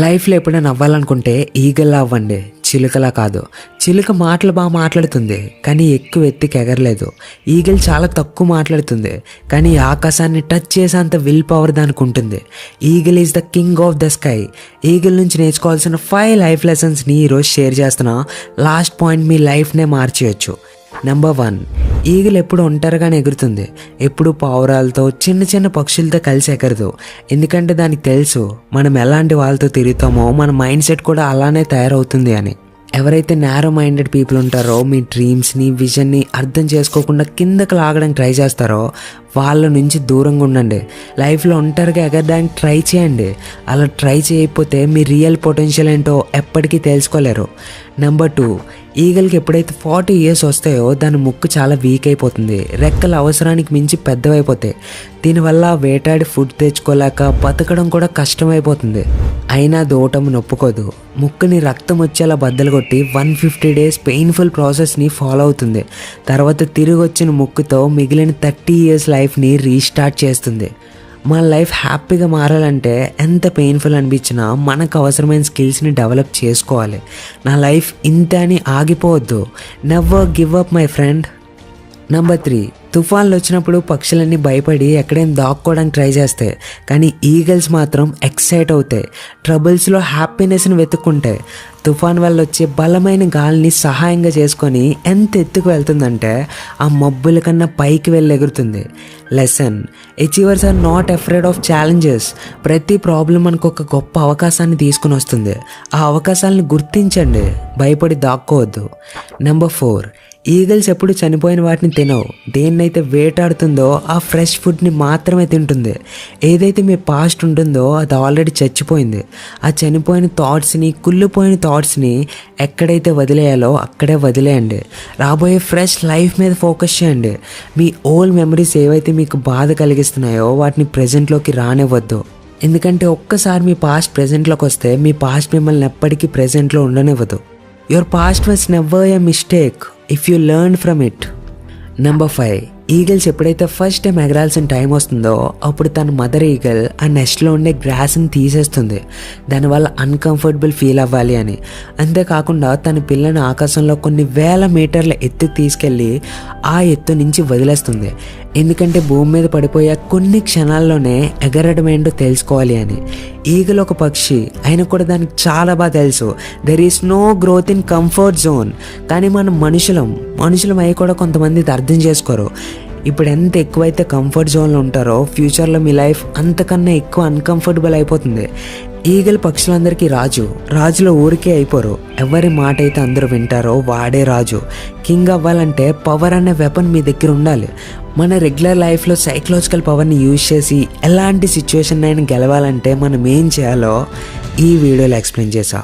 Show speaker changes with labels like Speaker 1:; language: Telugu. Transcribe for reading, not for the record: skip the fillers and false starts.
Speaker 1: లైఫ్లో ఎప్పుడైనా అవ్వాలనుకుంటే ఈగల్లా అవ్వండి, చిలుకలా కాదు. చిలుక మాటలు బాగా మాట్లాడుతుంది కానీ ఎక్కువ ఎత్తుకి ఎగరలేదు. ఈగల్ చాలా తక్కువ మాట్లాడుతుంది కానీ ఆకాశాన్ని టచ్ చేసేంత విల్ పవర్ దానికి ఉంటుంది. Eagle is the king of the sky. Eagle నుంచి నేర్చుకోవాల్సిన 5 లైఫ్ లెసన్స్ని ఈరోజు షేర్ చేస్తున్నా. లాస్ట్ పాయింట్ మీ లైఫ్నే మార్చేయచ్చు. నెంబర్ 1, ఈగలు ఎప్పుడు ఒంటరిగానే ఎగురుతుంది. ఎప్పుడు పావురాలతో చిన్న చిన్న పక్షులతో కలిసి ఎగరదు. ఎందుకంటే దానికి తెలుసు మనం ఎలాంటి వాళ్ళతో తిరుగుతామో మన మైండ్ సెట్ కూడా అలానే తయారవుతుంది అని. ఎవరైతే నేరో మైండెడ్ పీపుల్ ఉంటారో మీ డ్రీమ్స్ని విజన్ని అర్థం చేసుకోకుండా కిందకు లాగడానికి ట్రై చేస్తారో వాళ్ళ నుంచి దూరంగా ఉండండి. లైఫ్లో ఒంటరిగా ఎగరడానికి ట్రై చేయండి. అలా ట్రై చేయకపోతే మీ రియల్ పొటెన్షియల్ ఏంటో ఎప్పటికీ తెలుసుకోలేరు. నెంబర్ 2, ఈగల్కి ఎప్పుడైతే 40 ఇయర్స్ వస్తాయో దాని ముక్కు చాలా వీక్ అయిపోతుంది. రెక్కలు అవసరానికి మించి పెద్దవైపోతాయి. దీనివల్ల వేటాడి ఫుడ్ తెచ్చుకోలేక బతకడం కూడా కష్టమైపోతుంది. అయినా దూటము నొప్పుకోదు. ముక్కుని రక్తం వచ్చేలా బద్దలు కొట్టి 150 డేస్ పెయిన్ఫుల్ ప్రాసెస్ని ఫాలో అవుతుంది. తర్వాత తిరిగి వచ్చిన ముక్కుతో మిగిలిన 30 ఇయర్స్ లైఫ్ని రీస్టార్ట్ చేస్తుంది. మన లైఫ్ హ్యాపీగా మారాలంటే ఎంత పెయిన్ఫుల్ అనిపించినా మనకు అవసరమైన స్కిల్స్ని డెవలప్ చేసుకోవాలి. నా లైఫ్ ఇంతే అని ఆగిపోవద్దు. Never give up my friend. Number 3, తుఫాన్లు వచ్చినప్పుడు పక్షులన్నీ భయపడి ఎక్కడైనా దాక్కోవడానికి ట్రై చేస్తాయి కానీ ఈగల్స్ మాత్రం ఎక్సైట్ అవుతాయి. ట్రబుల్స్లో హ్యాపీనెస్ని వెతుక్కుంటాయి. తుఫాన్ వల్ల వచ్చే బలమైన గాలిని సహాయంగా చేసుకొని ఎంత ఎత్తుకు వెళ్తుందంటే ఆ మబ్బుల కన్నా పైకి వెళ్ళి ఎగురుతుంది. Lesson: achievers are not afraid of challenges. ప్రతి ప్రాబ్లం మనకు ఒక గొప్ప అవకాశాన్ని తీసుకుని వస్తుంది. ఆ అవకాశాలను గుర్తించండి, భయపడి దాక్కోవద్దు. నెంబర్ 4, ఈగల్స్ ఎప్పుడు చనిపోయిన వాటిని తినవు. దేన్నైతే వేటాడుతుందో ఆ ఫ్రెష్ ఫుడ్ని మాత్రమే తింటుంది. ఏదైతే మీ పాస్ట్ ఉంటుందో అది ఆల్రెడీ చచ్చిపోయింది. ఆ చనిపోయిన థాట్స్ని, కుళ్ళిపోయిన థాట్స్ని ఎక్కడైతే వదిలేయాలో అక్కడే వదిలేయండి. రాబోయే ఫ్రెష్ లైఫ్ మీద ఫోకస్ చేయండి. మీ ఓల్డ్ మెమరీస్ ఏవైతే మీకు బాధ కలిగిస్తున్నాయో వాటిని ప్రజెంట్లోకి రానివ్వద్దు. ఎందుకంటే ఒక్కసారి మీ పాస్ట్ ప్రజెంట్లోకి వస్తే మీ పాస్ట్ మిమ్మల్ని ఎప్పటికీ ప్రజెంట్లో ఉండనివ్వదు. Your past was never a mistake if you learn from it. Number 5, eagles ఎప్పుడైతే ఫస్ట్ టైం ఎగరాల్సిన టైం వస్తుందో అప్పుడు తన మదర్ ఈగల్ ఆ నెస్ట్లో ఉండే గ్రాస్ని తీసేస్తుంది. దానివల్ల అన్కంఫర్టబుల్ ఫీల్ అవ్వాలి అని. అంతేకాకుండా తన పిల్లని ఆకాశంలో కొన్ని వేల మీటర్ల ఎత్తుకు తీసుకెళ్ళి ఆ ఎత్తు నుంచి వదిలేస్తుంది. ఎందుకంటే భూమి మీద పడిపోయే కొన్ని క్షణాల్లోనే ఎగరడం ఏంటో తెలుసుకోవాలి అని. ఈగలు ఒక పక్షి అయినా కూడా దానికి చాలా బాగా తెలుసు there is no growth in comfort zone. కానీ మనం మనుషులం అయి కూడా కొంతమంది ఇది అర్థం చేసుకోరు. ఇప్పుడు ఎంత ఎక్కువైతే కంఫర్ట్ జోన్లో ఉంటారో ఫ్యూచర్లో మీ లైఫ్ అంతకన్నా ఎక్కువ అన్కంఫర్టబుల్ అయిపోతుంది. ఈగలు పక్షులందరికీ రాజులో ఊరికే అయిపోరు. ఎవరి మాట అయితే అందరూ వింటారో వాడే రాజు. కింగ్ అవ్వాలంటే పవర్ అనే వెపన్ మీ దగ్గర ఉండాలి. మన రెగ్యులర్ లైఫ్లో సైకలాజికల్ పవర్ని యూజ్ చేసి ఎలాంటి సిచ్యువేషన్ అయినా గెలవాలంటే మనం ఏం చేయాలో ఈ వీడియోలో ఎక్స్ప్లెయిన్ చేశా.